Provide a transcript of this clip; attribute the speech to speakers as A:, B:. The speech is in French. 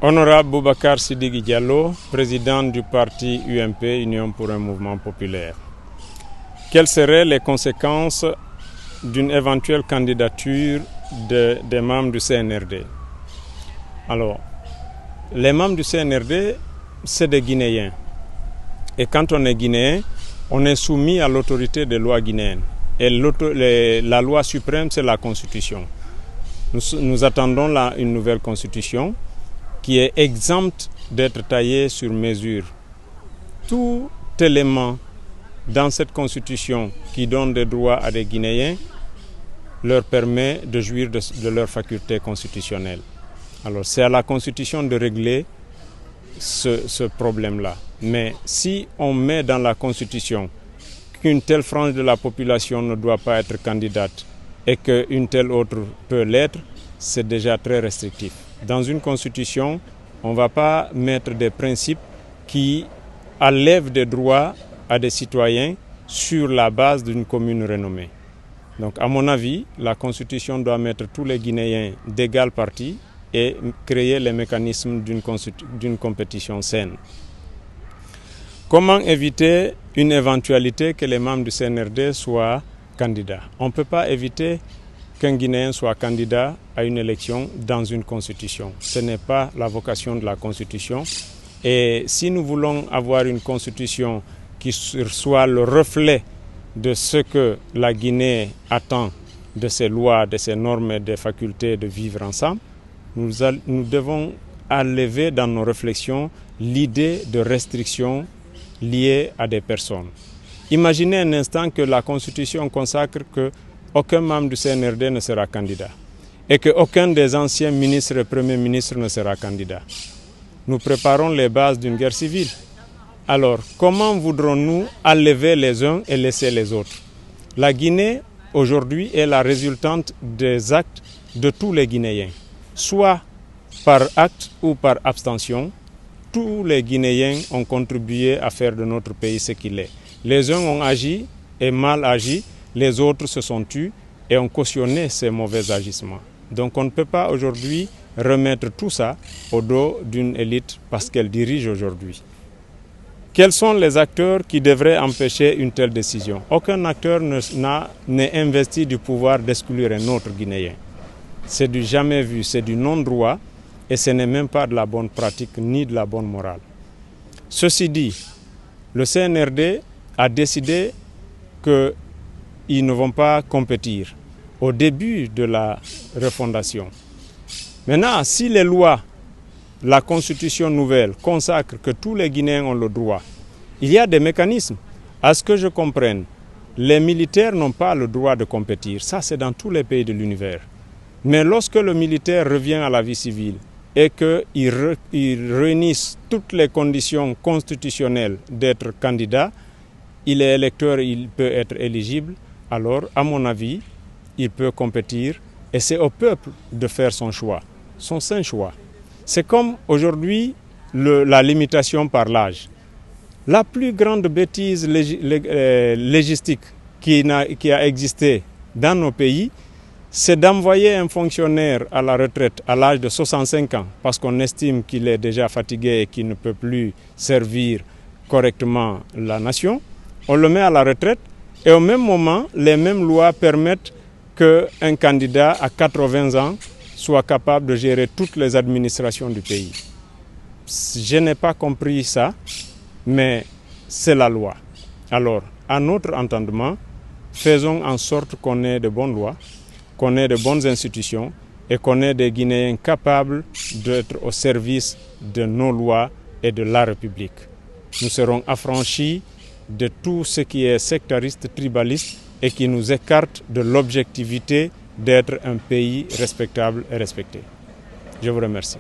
A: Honorable Boubacar Sidiki Diallo, président du parti UMP, Union pour un mouvement populaire. Quelles seraient les conséquences d'une éventuelle candidature des membres du CNRD? Alors, les membres du CNRD, c'est des Guinéens. Et quand on est Guinéen, on est soumis à l'autorité des lois guinéennes. Et la loi suprême, c'est la Constitution. Nous attendons là une nouvelle Constitution qui est exempte d'être taillée sur mesure. Tout élément dans cette Constitution qui donne des droits à des Guinéens leur permet de jouir de leurs facultés constitutionnelles. Alors c'est à la Constitution de régler ce problème-là. Mais si on met dans la Constitution qu'une telle frange de la population ne doit pas être candidate et qu'une telle autre peut l'être, c'est déjà très restrictif. Dans une constitution, on ne va pas mettre des principes qui enlèvent des droits à des citoyens sur la base d'une commune renommée. Donc à mon avis, la constitution doit mettre tous les Guinéens d'égale partie et créer les mécanismes d'une compétition saine. Comment éviter une éventualité que les membres du CNRD soient candidats? On ne peut pas éviter qu'un Guinéen soit candidat à une élection dans une constitution. Ce n'est pas la vocation de la constitution. Et si nous voulons avoir une constitution qui soit le reflet de ce que la Guinée attend de ses lois, de ses normes et des facultés de vivre ensemble, nous devons enlever dans nos réflexions l'idée de restriction liée à des personnes. Imaginez un instant que la Constitution consacre qu'aucun membre du CNRD ne sera candidat et qu'aucun des anciens ministres et premiers ministres ne sera candidat. Nous préparons les bases d'une guerre civile. Alors, comment voudrons-nous enlever les uns et laisser les autres? La Guinée, aujourd'hui, est la résultante des actes de tous les Guinéens. Soit par acte ou par abstention, tous les Guinéens ont contribué à faire de notre pays ce qu'il est. Les uns ont agi et mal agi, les autres se sont tus et ont cautionné ces mauvais agissements. Donc on ne peut pas aujourd'hui remettre tout ça au dos d'une élite parce qu'elle dirige aujourd'hui. Quels sont les acteurs qui devraient empêcher une telle décision? Aucun acteur n'est investi du pouvoir d'exclure un autre Guinéen. C'est du jamais vu, c'est du non-droit et ce n'est même pas de la bonne pratique ni de la bonne morale. Ceci dit, le CNRD a décidé qu'ils ne vont pas compétir au début de la refondation. Maintenant, si les lois, la constitution nouvelle consacre que tous les Guinéens ont le droit, il y a des mécanismes. À ce que je comprenne, les militaires n'ont pas le droit de compétir. Ça, c'est dans tous les pays de l'univers. Mais lorsque le militaire revient à la vie civile et qu'il réunisse toutes les conditions constitutionnelles d'être candidat, il est électeur, il peut être éligible, alors, à mon avis, il peut compétir et c'est au peuple de faire son choix, son sain choix. C'est comme aujourd'hui la limitation par l'âge. La plus grande bêtise légistique qui a existé dans nos pays, c'est d'envoyer un fonctionnaire à la retraite à l'âge de 65 ans parce qu'on estime qu'il est déjà fatigué et qu'il ne peut plus servir correctement la nation. On le met à la retraite et au même moment, les mêmes lois permettent qu'un candidat à 80 ans soit capable de gérer toutes les administrations du pays. Je n'ai pas compris ça, mais c'est la loi. Alors, à notre entendement, faisons en sorte qu'on ait de bonnes lois, qu'on ait de bonnes institutions et qu'on ait des Guinéens capables d'être au service de nos lois et de la République. Nous serons affranchis de tout ce qui est sectariste, tribaliste et qui nous écarte de l'objectivité d'être un pays respectable et respecté. Je vous remercie.